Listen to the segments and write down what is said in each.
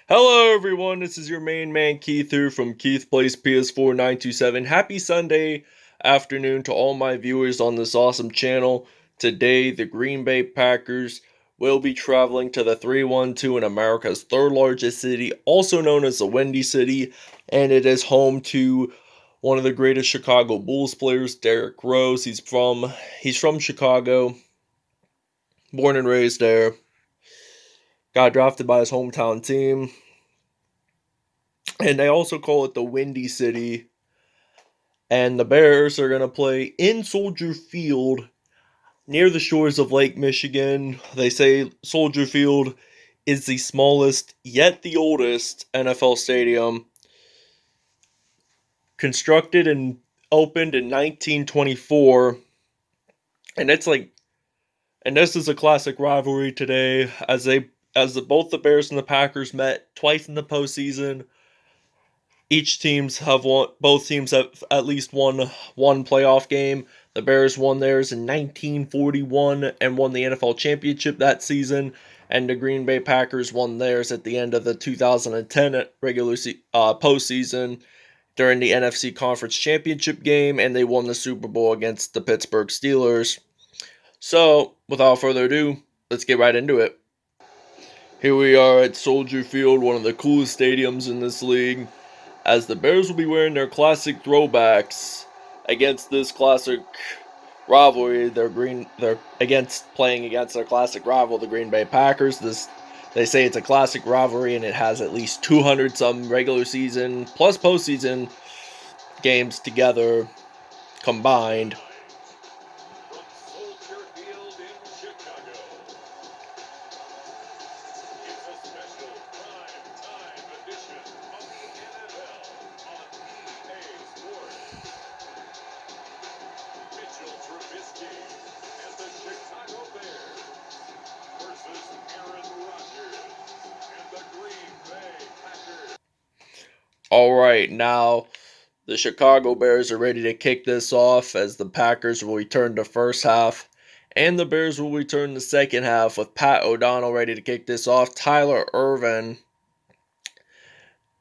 Hello everyone, this is your main man Keith here from Keith Plays PS4 927. Happy Sunday afternoon to all my viewers on this awesome channel. Today, the Green Bay Packers will be traveling to the 312 in America's third largest city, also known as the Windy City, and it is home to one of the greatest Chicago Bulls players, Derrick Rose. He's from Chicago, born and raised there. Got drafted by his hometown team. And they also call it the Windy City. And the Bears are going to play in Soldier Field near the shores of Lake Michigan. They say Soldier Field is the smallest yet the oldest NFL stadium. Constructed and opened in 1924. And this is a classic rivalry today both the Bears and the Packers met twice in the postseason. Both teams have at least won one playoff game. The Bears won theirs in 1941 and won the NFL championship that season, and the Green Bay Packers won theirs at the end of the 2010 postseason during the NFC Conference Championship game, and they won the Super Bowl against the Pittsburgh Steelers. So, without further ado, let's get right into it. Here we are at Soldier Field, one of the coolest stadiums in this league, as the Bears will be wearing their classic throwbacks against this classic rivalry. They're playing against their classic rival, the Green Bay Packers. They say it's a classic rivalry, and it has at least 200 some regular season plus postseason games together combined. Trubisky and the Chicago Bears versus Aaron Rodgers and the Green Bay Packers. Alright, now the Chicago Bears are ready to kick this off as the Packers will return the first half and the Bears will return the second half with Pat O'Donnell ready to kick this off. Tyler Ervin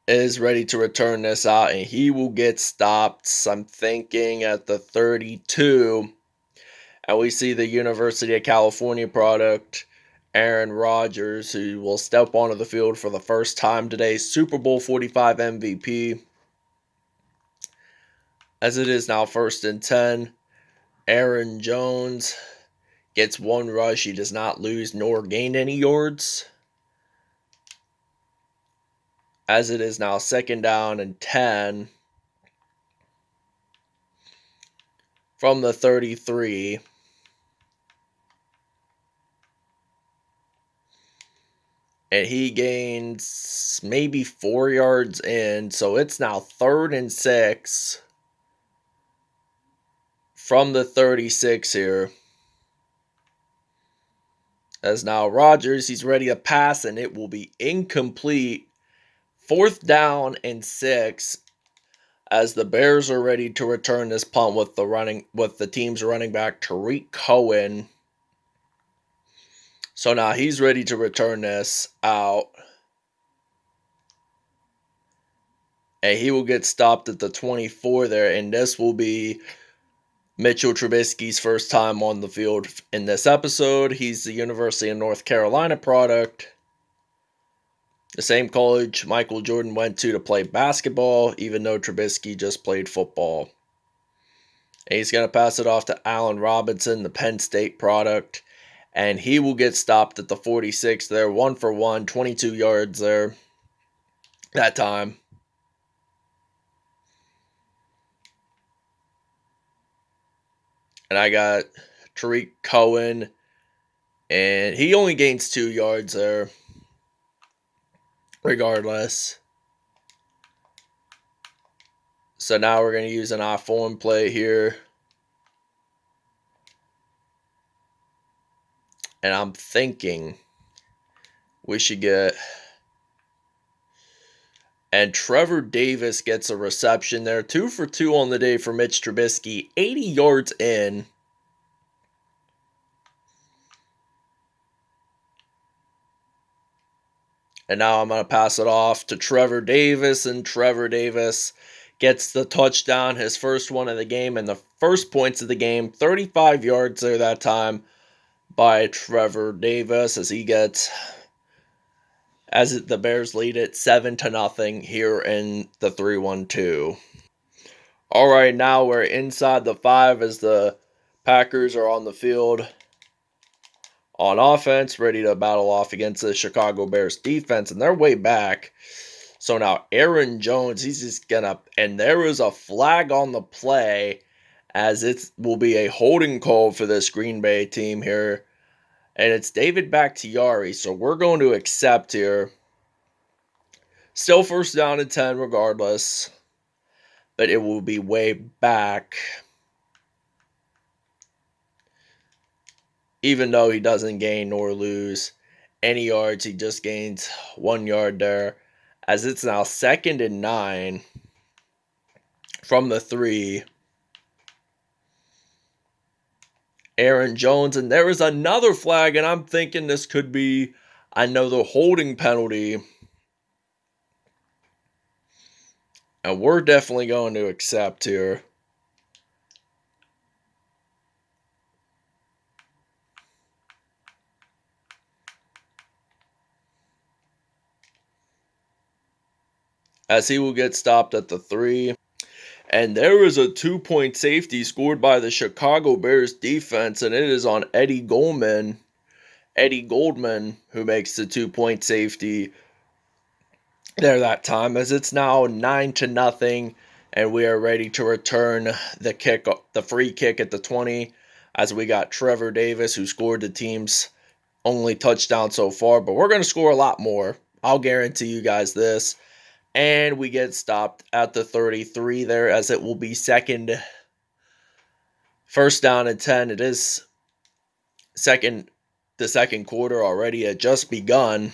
is ready to return this out and he will get stopped, I'm thinking, at the 32. And we see the University of California product, Aaron Rodgers, who will step onto the field for the first time today, Super Bowl 45 MVP. As it is now 1st and 10, Aaron Jones gets one rush. He does not lose nor gain any yards. As it is now 2nd down and 10 from the 33. And he gains maybe 4 yards in. So it's now 3rd and 6 from the 36 here. As now Rodgers, he's ready to pass, and it will be incomplete. 4th down and 6. As the Bears are ready to return this punt with the team's running back Tariq Cohen. So now he's ready to return this out. And he will get stopped at the 24 there. And this will be Mitchell Trubisky's first time on the field in this episode. He's the University of North Carolina product. The same college Michael Jordan went to play basketball, even though Trubisky just played football. And he's going to pass it off to Allen Robinson, the Penn State product. And he will get stopped at the 46 there. 1 for 1, 22 yards there that time. And I got Tariq Cohen. And he only gains 2 yards there. Regardless. So now we're going to use an I-form play here. And I'm thinking we should get... And Trevor Davis gets a reception there. 2 for 2 on the day for Mitch Trubisky. 80 yards in. And now I'm going to pass it off to Trevor Davis, and Trevor Davis gets the touchdown, his first one of the game, and the first points of the game. 35 yards there that time by Trevor Davis as the Bears lead it 7-0 here in the 3-1-2. All right, now we're inside the 5 as the Packers are on the field on offense, ready to battle off against the Chicago Bears defense, and they're way back. So now Aaron Jones, he's just gonna, and there is a flag on the play as it will be a holding call for this Green Bay team here. And it's David Bakhtiari, so we're going to accept here. Still first down and 10 regardless, but it will be way back. Even though he doesn't gain nor lose any yards, he just gains 1 yard there. As it's now 2nd and 9 from the 3. Aaron Jones, and there is another flag, and I'm thinking this could be another holding penalty. And we're definitely going to accept here. As he will get stopped at the 3. And there is a 2-point safety scored by the Chicago Bears defense, and it is on Eddie Goldman, who makes the 2-point safety there that time, as it's now 9-0, and we are ready to return the free kick at the 20, as we got Trevor Davis, who scored the team's only touchdown so far, but we're going to score a lot more. I'll guarantee you guys this. And we get stopped at the 33 there, as it will be first down and 10. It is the second quarter already had just begun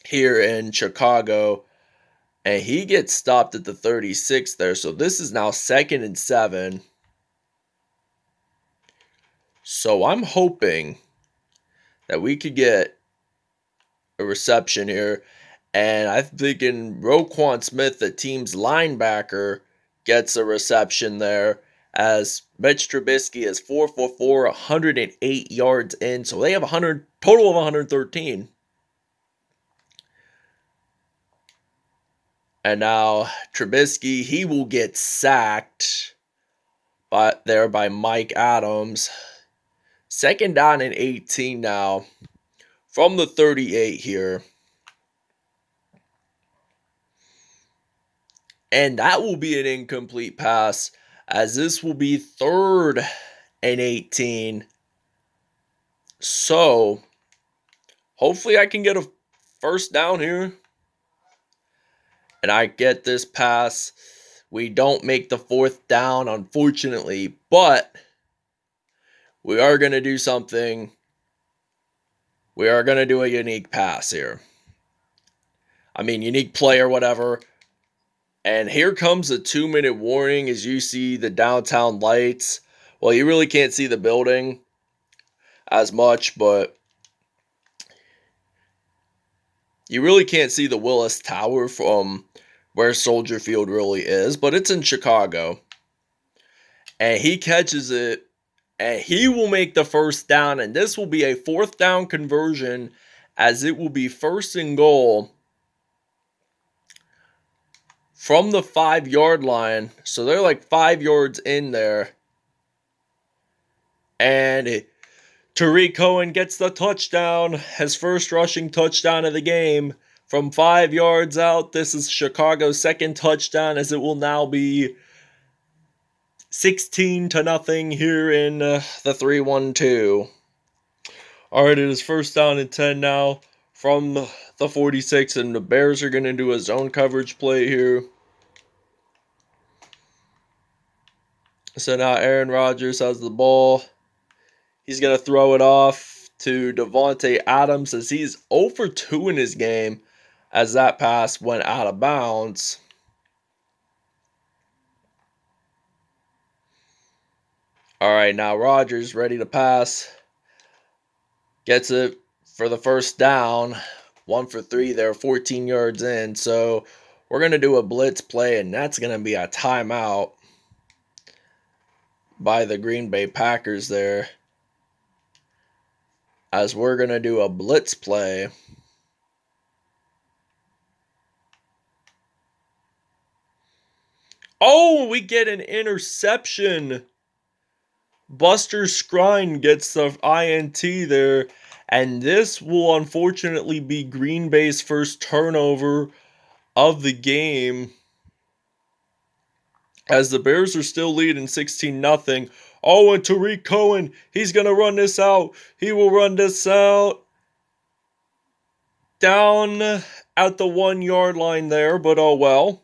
here in Chicago. And he gets stopped at the 36 there. So this is now 2nd and 7. So I'm hoping that we could get a reception here. And I'm thinking Roquan Smith, the team's linebacker, gets a reception there, as Mitch Trubisky is 4 for 4, 108 yards in. So they have total of 113. And now Trubisky, he will get sacked by Mike Adams. 2nd down and 18 now from the 38 here. And that will be an incomplete pass, as this will be 3rd and 18. So, hopefully I can get a first down here. And I get this pass. We don't make the 4th down, unfortunately. But we are going to do something. We are going to do a unique pass here. I mean, unique play or whatever. And here comes a 2-minute warning as you see the downtown lights. Well, you really can't see the building as much, but you really can't see the Willis Tower from where Soldier Field really is, but it's in Chicago. And he catches it, and he will make the first down, and this will be a 4th down conversion, as it will be 1st and goal from the 5-yard line. So they're like 5 yards in there. And Tariq Cohen gets the touchdown, his first rushing touchdown of the game from 5 yards out. This is Chicago's 2nd touchdown, as it will now be 16-0 here in the 3-1-2. All right, it is 1st down and 10 now from the 46, and the Bears are going to do a zone coverage play here. So now Aaron Rodgers has the ball. He's going to throw it off to Davante Adams, as he's 0 for 2 in his game, as that pass went out of bounds. All right, now Rodgers ready to pass. Gets it for the first down. 1 for 3 there, 14 yards in. So we're going to do a blitz play, and that's going to be a timeout by the Green Bay Packers there, as we're going to do a blitz play. Oh, we get an interception. Buster Skrine gets the INT there, and this will unfortunately be Green Bay's first turnover of the game, as the Bears are still leading 16-0. Oh, and Tariq Cohen, he's going to run this out. He will run this out down at the 1 yard line there, but oh well.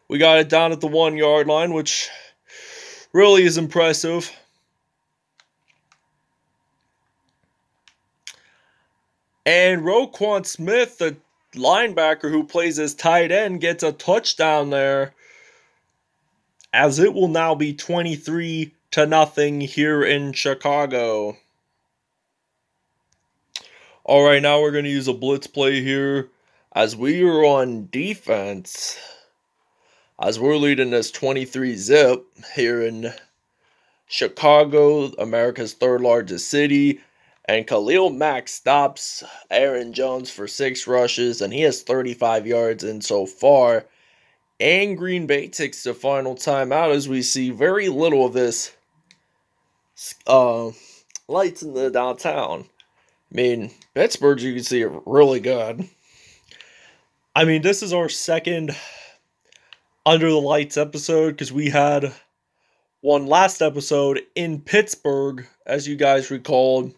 We got it down at the 1 yard line, which really is impressive. And Roquan Smith, the linebacker who plays as tight end, gets a touchdown there, as it will now be 23-0 here in Chicago. All right, now we're going to use a blitz play here, as we are on defense, as we're leading this 23-0 here in Chicago, America's third largest city. And Khalil Mack stops Aaron Jones for 6 rushes, and he has 35 yards in so far. And Green Bay takes the final timeout, as we see very little of this lights in the downtown. I mean, Pittsburgh, you can see, are really good. I mean, this is our second Under the Lights episode, because we had one last episode in Pittsburgh, as you guys recalled.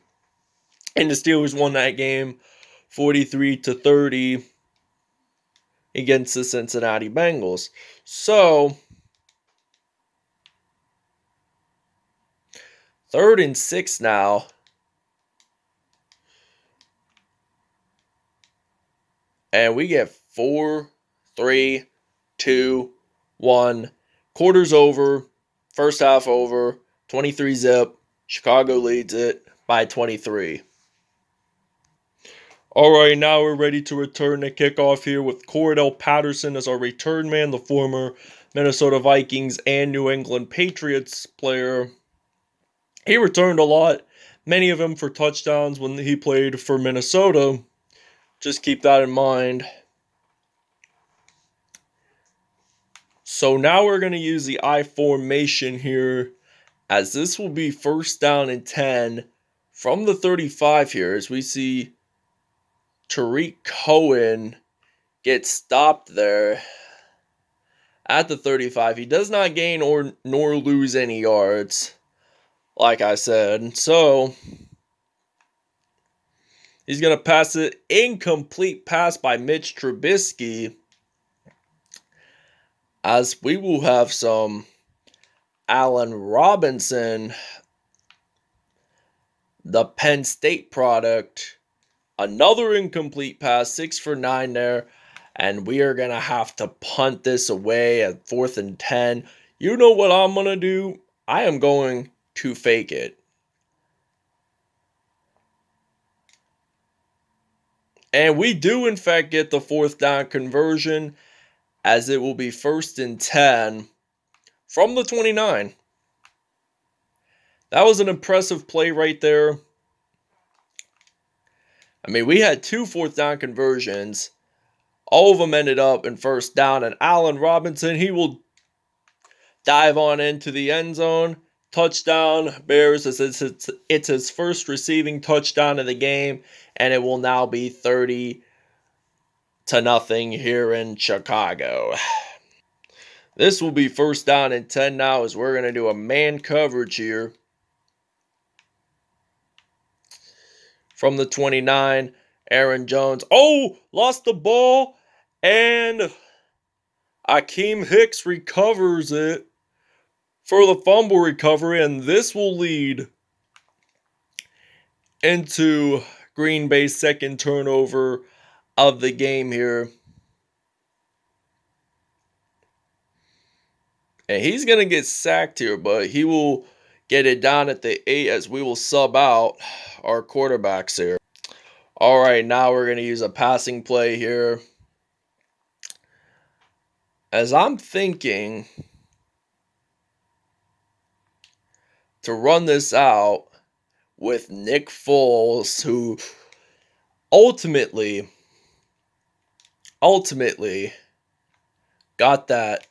And the Steelers won that game 43-30 against the Cincinnati Bengals. So, 3rd and 6 now. And we get 4, 3, 2, 1. Quarter's over. First half over. 23-0. Chicago leads it by 23. All right, now we're ready to return the kickoff here with Cordell Patterson as our return man, the former Minnesota Vikings and New England Patriots player. He returned a lot, many of them for touchdowns when he played for Minnesota. Just keep that in mind. So now we're going to use the I formation here, as this will be 1st down and 10 from the 35 here, as we see Tariq Cohen gets stopped there at the 35. He does not gain nor lose any yards, like I said. So he's going to pass it. Incomplete pass by Mitch Trubisky, as we will have some Allen Robinson, the Penn State product. Another incomplete pass, 6 for 9 there. And we are going to have to punt this away at 4th and 10. You know what I'm going to do? I am going to fake it. And we do, in fact, get the 4th down conversion, as it will be 1st and 10 from the 29. That was an impressive play right there. I mean, we had 2 4th down conversions. All of them ended up in 1st down. And Allen Robinson, he will dive on into the end zone. Touchdown, Bears. It's his first receiving touchdown of the game. And it will now be 30-0 here in Chicago. This will be 1st down and 10 now, as we're going to do a man coverage here. From the 29, Aaron Jones. Oh, lost the ball. And Aikem Hicks recovers it for the fumble recovery. And this will lead into Green Bay's 2nd turnover of the game here. And he's going to get sacked here, but he will get it down at the 8, as we will sub out our quarterbacks here. All right, now we're going to use a passing play here. As I'm thinking to run this out with Nick Foles, who ultimately got that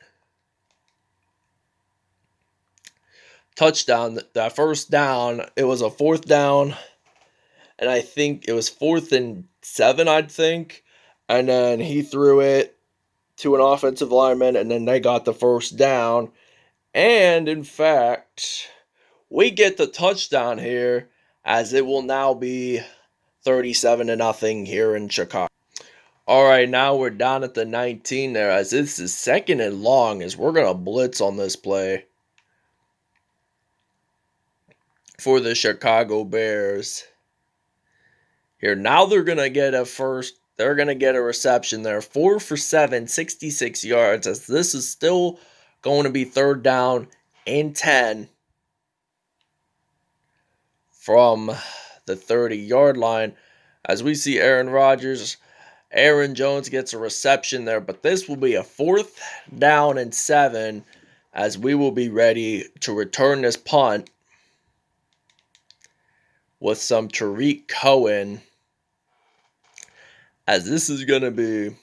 touchdown, that first down. It was a fourth down, and I think it was 4th and 7, I'd think. And then he threw it to an offensive lineman, and then they got the first down. And in fact, we get the touchdown here, as it will now be 37-0 here in Chicago. All right, now we're down at the 19 there, as this is 2nd and long, as we're going to blitz on this play for the Chicago Bears. Here, now they're going to get a reception there. 4 for 7, 66 yards, as this is still going to be 3rd down and 10 from the 30-yard line. As we see Aaron Jones gets a reception there, but this will be a 4th down and 7, as we will be ready to return this punt with some Tariq Cohen, as this is going to be...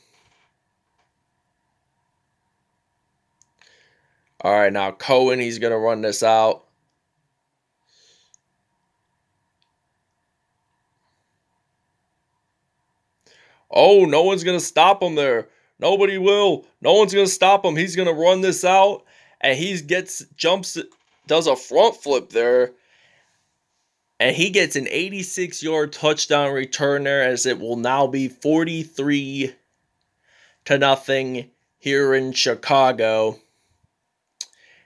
All right, now Cohen, he's going to run this out. Oh, no one's going to stop him there. Nobody will. No one's going to stop him. He's going to run this out, and does a front flip there, and he gets an 86-yard touchdown return there, as it will now be 43-0 here in Chicago.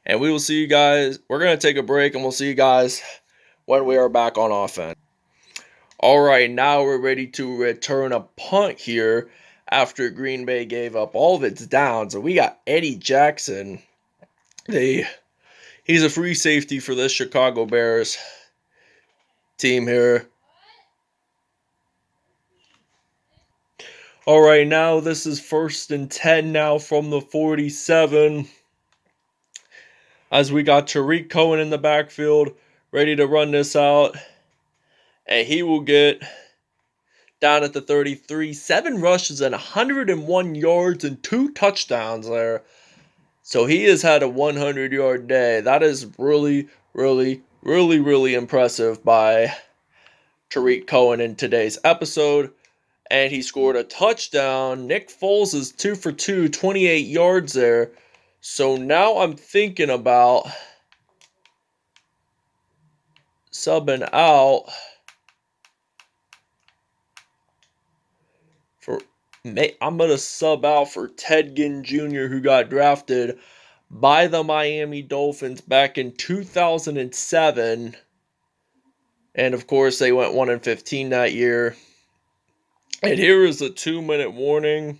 And we will see you guys. We're going to take a break, and we'll see you guys when we are back on offense. All right, now we're ready to return a punt here after Green Bay gave up all of its downs. So we got Eddie Jackson. He's a free safety for this Chicago Bears team here. All right, now this is 1st and 10 now from the 47. As we got Tariq Cohen in the backfield, ready to run this out. And he will get down at the 33. 7 rushes and 101 yards and 2 touchdowns there. So he has had a 100-yard day. That is really, really, really, really impressive by Tariq Cohen in today's episode. And he scored a touchdown. Nick Foles is 2 for 2, 28 yards there. So now I'm thinking about subbing out I'm going to sub out for Ted Ginn Jr., who got drafted by the Miami Dolphins back in 2007. And of course, they went 1-15 that year. And here is a 2-minute warning,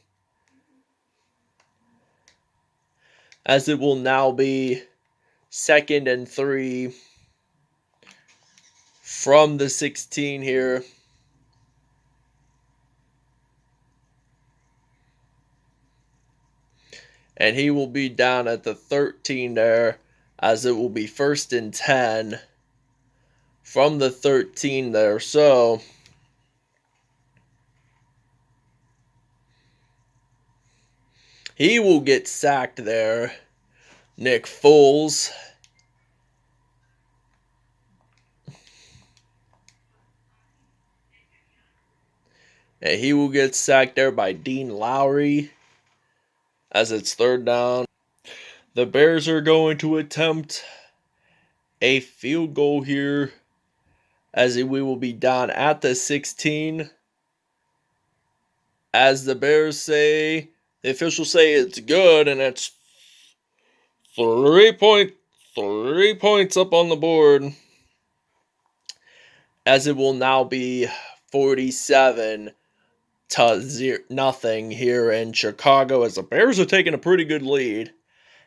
as it will now be 2nd and 3 from the 16 here. And he will be down at the 13 there, as it will be 1st and 10 from the 13 there. So he will get sacked there, Nick Foles. And he will get sacked there by Dean Lowry, as it's 3rd down. The Bears are going to attempt a field goal here, as we will be down at the 16. As the Bears say, the officials say it's good, and it's 3 points up on the board, as it will now be 47-0 here in Chicago, as the Bears are taking a pretty good lead,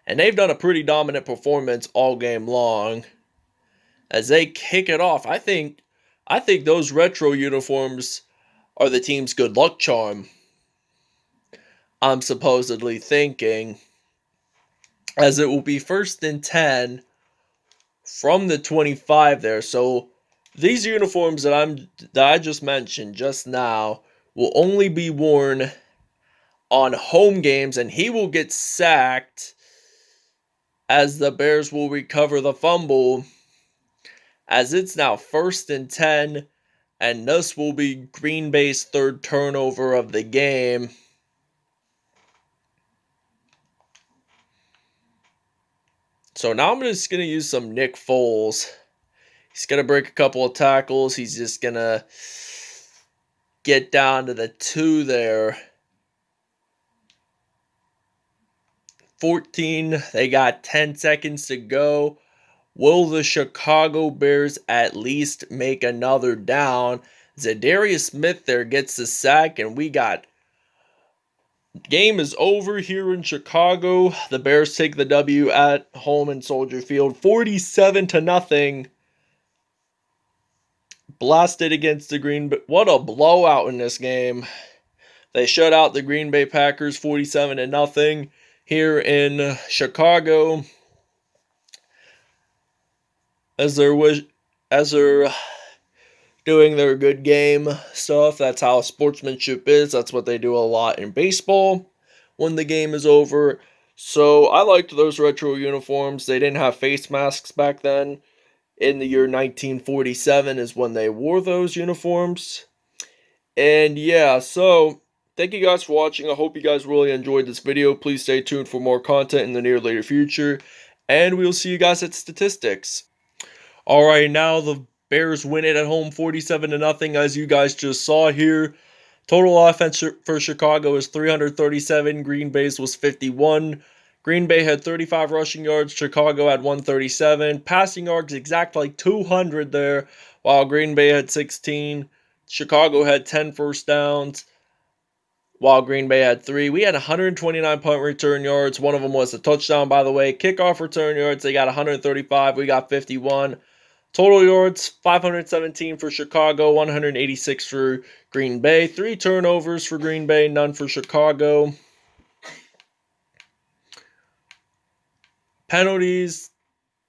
and they've done a pretty dominant performance all game long. As they kick it off, I think those retro uniforms are the team's good luck charm. I'm supposedly thinking, as it will be 1st and 10 from the 25 there. So these uniforms that I just mentioned just now will only be worn on home games, and he will get sacked as the Bears will recover the fumble, as it's now 1st and 10, and this will be Green Bay's 3rd turnover of the game. So now I'm just going to use some Nick Foles. He's going to break a couple of tackles. He's just going to get down to the 2 there. 14. They got 10 seconds to go. Will the Chicago Bears at least make another down? Zadarius Smith there gets the sack, and we got... Game is over here in Chicago. The Bears take the W at home in Soldier Field, 47-0. Blasted against the Green Bay. What a blowout in this game. They shut out the Green Bay Packers 47-0 here in Chicago. As they're doing their good game stuff. That's how sportsmanship is. That's what they do a lot in baseball when the game is over. So I liked those retro uniforms. They didn't have face masks back then. In the year 1947 is when they wore those uniforms. And yeah, so thank you guys for watching. I hope you guys really enjoyed this video. Please stay tuned for more content in the near later future. And we'll see you guys at statistics. Alright, now the Bears win it at home 47-0, as you guys just saw here. Total offense for Chicago is 337. Green Bay's was 51. Green Bay had 35 rushing yards. Chicago had 137. Passing yards exact like 200 there, while Green Bay had 16. Chicago had 10 first downs, while Green Bay had 3. We had 129 punt return yards. One of them was a touchdown, by the way. Kickoff return yards, they got 135. We got 51. Total yards, 517 for Chicago, 186 for Green Bay. 3 turnovers for Green Bay, none for Chicago. Penalties,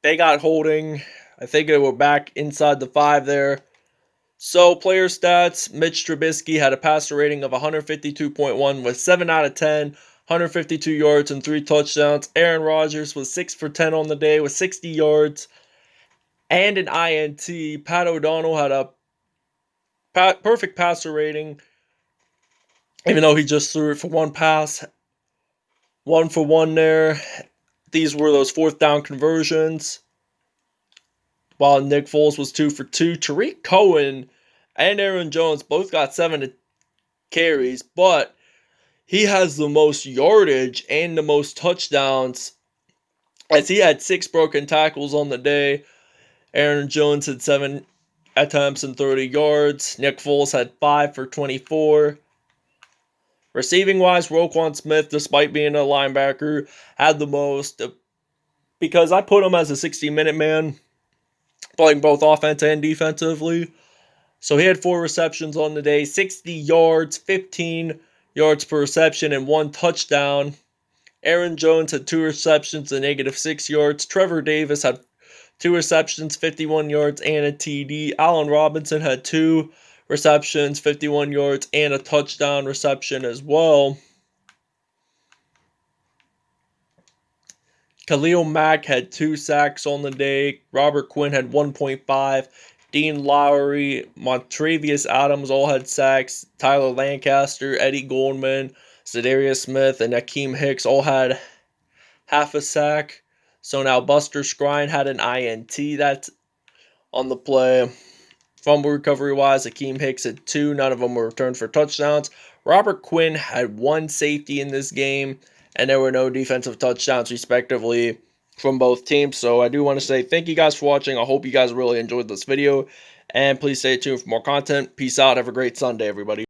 they got holding. I think they were back inside the 5 there. So, player stats, Mitch Trubisky had a passer rating of 152.1 with 7 out of 10, 152 yards and 3 touchdowns. Aaron Rodgers was 6 for 10 on the day with 60 yards and an INT. Pat O'Donnell had a perfect passer rating, even though he just threw it for 1 pass. 1 for 1 there. These were those 4th down conversions, while Nick Foles was 2 for 2. Tariq Cohen and Aaron Jones both got 7 carries, but he has the most yardage and the most touchdowns, as he had 6 broken tackles on the day. Aaron Jones had 7 attempts and 30 yards. Nick Foles had 5 for 24. Receiving-wise, Roquan Smith, despite being a linebacker, had the most, because I put him as a 60-minute man, playing both offense and defensively. So he had 4 receptions on the day, 60 yards, 15 yards per reception, and 1 touchdown. Aaron Jones had 2 receptions and -6 yards. Trevor Davis had 2 receptions, 51 yards, and a TD. Allen Robinson had 2 receptions, 51 yards, and a touchdown reception as well. Khalil Mack had 2 sacks on the day. Robert Quinn had 1.5. Dean Lowry, Montravius Adams all had sacks. Tyler Lancaster, Eddie Goldman, Zadarius Smith, and Aikem Hicks all had half a sack. So now Buster Skrine had an INT that's on the play. Fumble recovery-wise, Aikem Hicks had 2. None of them were returned for touchdowns. Robert Quinn had 1 safety in this game, and there were no defensive touchdowns, respectively, from both teams. So I do want to say thank you guys for watching. I hope you guys really enjoyed this video, and please stay tuned for more content. Peace out. Have a great Sunday, everybody.